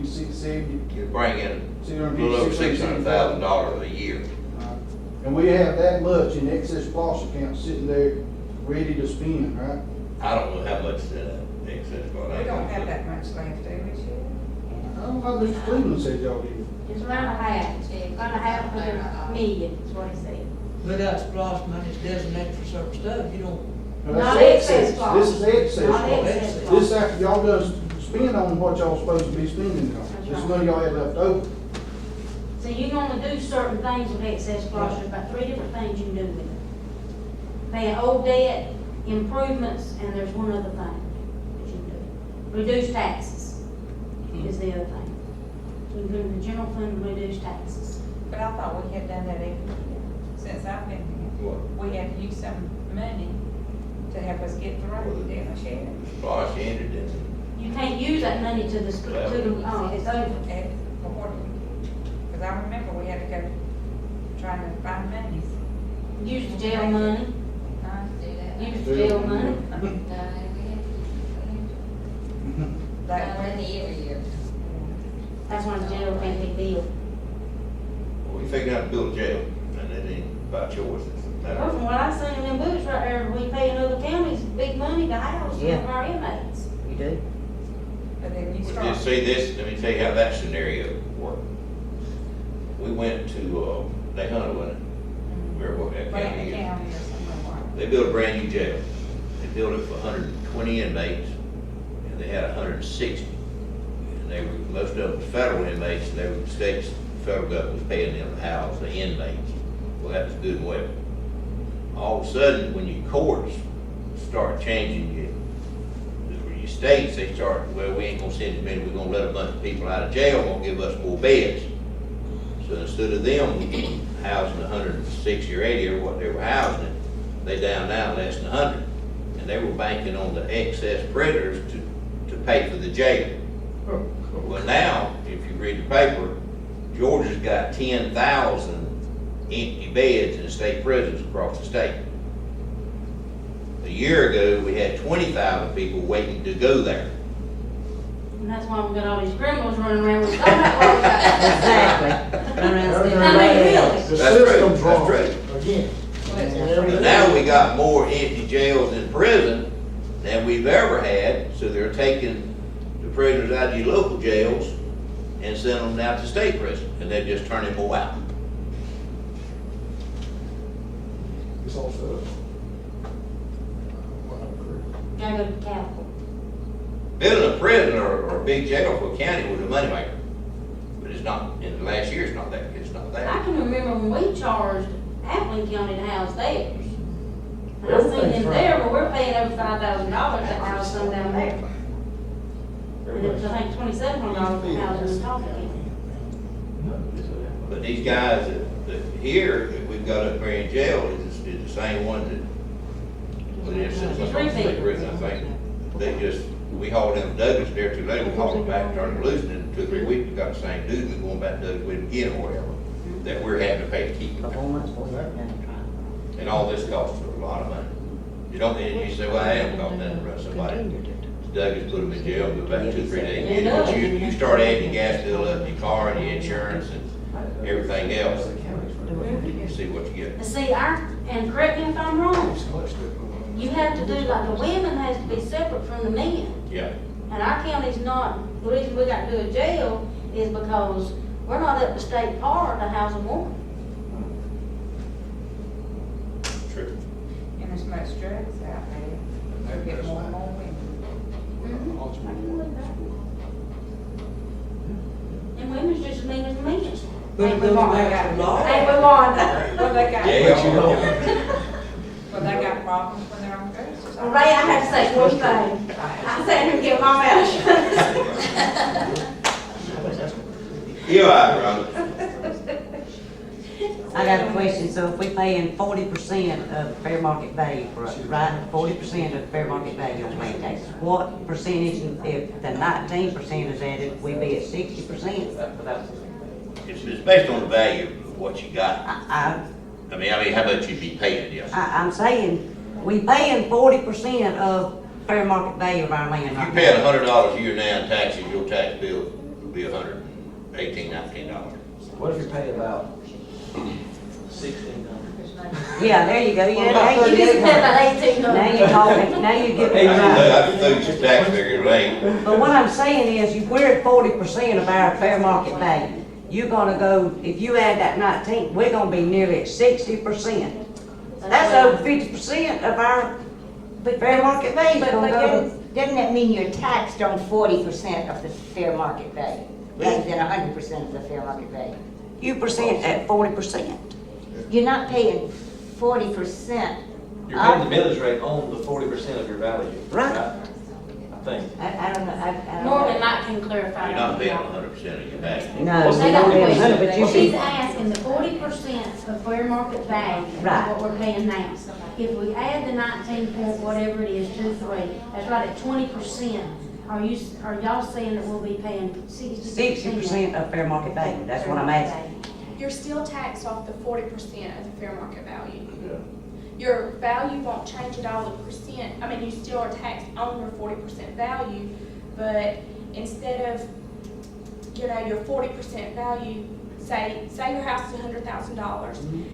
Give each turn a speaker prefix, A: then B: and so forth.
A: $670.
B: You bring in a little over $600,000 a year.
A: And we have that much in excess splosh account sitting there, ready to spend, right?
B: I don't know how much excess, but
C: We don't have that much left, do we, Shelley?
A: I don't know, Mr. Cleveland said y'all did.
D: It's around a half, around a half of a million is what he said.
E: But that splash money is designated for certain stuff, you don't,
A: Now,
D: Not
A: that's
D: excess splosh.
A: This is excess
D: Not
A: splosh.
D: excess splosh.
A: This after y'all done spend on what y'all supposed to be spending on.
D: That's
A: This
D: right.
A: money y'all had left over.
D: So you can only do certain things with excess splosh, there's about 3 different things you can do with it. Paying old debt, improvements, and there's one other thing that you can do. Reduce taxes is the other thing. So you can go to the general fund and reduce taxes.
C: But I thought we had done that every year, since I've been here.
B: What?
C: We had to use some money to help us get through, didn't we, Shelley?
B: Splash ended in,
D: You can't use that money to the, it's over.
C: Because I remember we had to go trying to find monies.
D: Use the jail money, use the jail money.
C: That way,
F: every year.
D: That's when the jail can't be built.
B: we figured out to build a jail, and it ain't about yours. It's a matter
D: Well,
B: of-
D: from what I seen in them books right there, we pay in other counties big money to house some of
G: Yeah.
D: our inmates.
G: You do?
C: but then you
B: But
C: start.
B: just see this, let me tell you how that scenario worked. We went to, Daytona, wasn't it? Where, what, that
C: But in
B: county
C: the
B: is.
C: county or somewhere.
B: They built a brand new jail. They built it for 120 inmates, and they had 160. And they were, most of them was federal inmates, and they were states, the federal government was paying them to house the inmates. Well, that was good and well. All of a sudden, when your courts start changing your states, they start, well, we ain't gonna send as many, we're gonna let a bunch of people out of jail, won't give us more beds. So instead of them housing 160 or 80 or what they were housing, they down now less than 100. And they were banking on the excess prisoners to pay for the jail. Well, now, if you read the paper, Georgia's got 10,000 empty beds in state prisons across the state. A year ago, we had 20,000 people waiting to go there.
D: And that's why we got all these criminals running around with stomach work.
G: Exactly. Run around stealing
D: I mean,
G: beds.
D: really.
A: The
B: That's true,
A: system's
B: that's
A: wrong,
B: true.
A: again.
B: But now we got more empty jails in prison than we've ever had, so they're taking the prisoners out of your local jails and sending them out to state prison, and they're just turning more out.
A: It's all set up.
D: Gotta go to the Capitol.
B: Building a prison or a big jail for a county was a moneymaker, but it's not, in the last year, it's not that, it's not
D: I
B: that.
D: can remember when we charged Appling County to house theirs. And I seen them there, but we're paying over $5,000 to house them down there. And it was, I think, $2,700 to house them in Talbot County.
B: But these guys that here, that we've got up here in jail is the same one that, well, it's
D: It's repeat.
B: prison, I think. They just, we hauled them to Douglas there too late, we hauled them back, turned them loose, and in 2 or 3 weeks, we got the same dude, we going back to Douglas with again or whatever, that we're having to pay to keep
G: For
B: them.
G: 4 months before you have done
B: And all this costs a lot of money. You don't, and you say, well, I haven't got nothing to run somebody. Douglas put them in jail, go back 2 or 3 days, get it. But you start adding your gas bill up, your car, and your insurance, and everything else, you see what you get.
D: And see, and correct me if I'm wrong, you have to do, like, the women has to be separate from the men.
B: Yeah.
D: And our county's not, the reason we got to do a jail is because we're not up to state par to house a woman.
B: True.
C: And there's much drugs out there. We're getting more and more women.
D: And women's just as mean as men.
E: but it goes back to law.
D: Ain't we, Wanda?
C: Well, they got.
B: Yeah.
C: Well, they got problems when they're on drugs or
D: Well,
C: something.
D: Ray, I have to say one thing. I sat here and get my mouth shut.
B: You all right, Rhonda?
G: I got a question, so if we paying 40% of fair market value for it, right, 40% of fair market value on land taxes, what percentage, if the 19% is added, we be at 60%?
B: It's based on the value of what you got.
G: I,
B: I mean, how much you'd be paying, yes.
G: I'm saying, we paying 40% of fair market value of our land
B: If
G: right
B: you're paying
G: now.
B: $100 a year now in taxes, your tax bill would be $118, $19.
F: What if you pay about 1,600?
G: Yeah, there you go, yeah,
D: You
G: now you,
D: just said about 1,800.
G: now you're talking, now you're getting it right.
B: I threw you some tax figures late.
G: But what I'm saying is, we're at 40% of our fair market value. You're gonna go, if you add that 19, we're gonna be nearly at 60%. That's over 50% of our fair market value
H: But
G: gonna go.
H: doesn't that mean you're taxed on 40% of the fair market value, rather than 100% of the fair market value?
G: You percent at 40%.
H: You're not paying 40%.
F: You're paying the millage rate on the 40% of your value.
G: Right.
F: I think.
H: I don't know, I don't know.
D: Normally Mike can clarify.
B: You're not paying 100% of your value.
G: No,
F: What's
G: we
F: the
G: don't
F: number?
G: have 100, but you
D: She's
G: see,
D: asking the 40% of fair market value, is
G: Right.
D: what we're paying now. If we add the 19 point whatever it is, 23, that's right at 20%. Are y'all saying that we'll be paying 60%?
G: 60% of fair market value, that's what I'm asking.
I: You're still taxed off the 40% of the fair market value.
F: Yeah.
I: Your value won't change at all, the percent, I mean, you still are taxed on your 40% value, but instead of, your 40% value, say your house is $100,000,